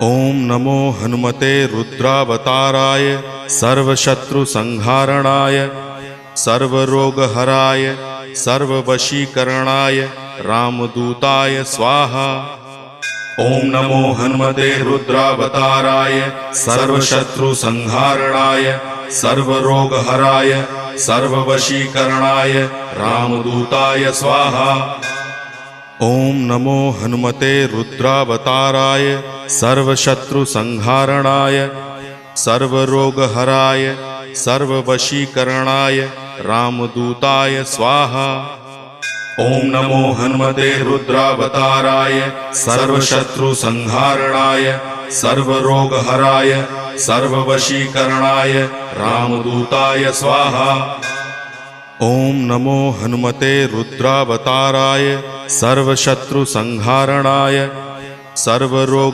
ओम नमो हनुमते रुद्रावताराय सर्वशत्रुसंहारणाय सर्वरोगहराय सर्ववशीकरणाय रामदूताय स्वाहा। ओम नमो हनुमते रुद्रावताराय सर्वशत्रुसंहारणाय सर्वरोगहराय सर्ववशीकरणाय रामदूताय स्वाहा। ओम नमो हनुमते रुद्रावताराय सर्वशत्रुसंहारणाय सर्वरोगहराय सर्ववशीकरणाय रामदूताय स्वाहा। ओम नमो हनुमते रुद्रावताराय सर्वशत्रुसंहारणाय सर्वरोगहराय सर्ववशीकरणाय रामदूताय स्वाहा। ओम नमो हनुमते रुद्रावताराय सर्वशत्रुसंहारणाय सर्वरोग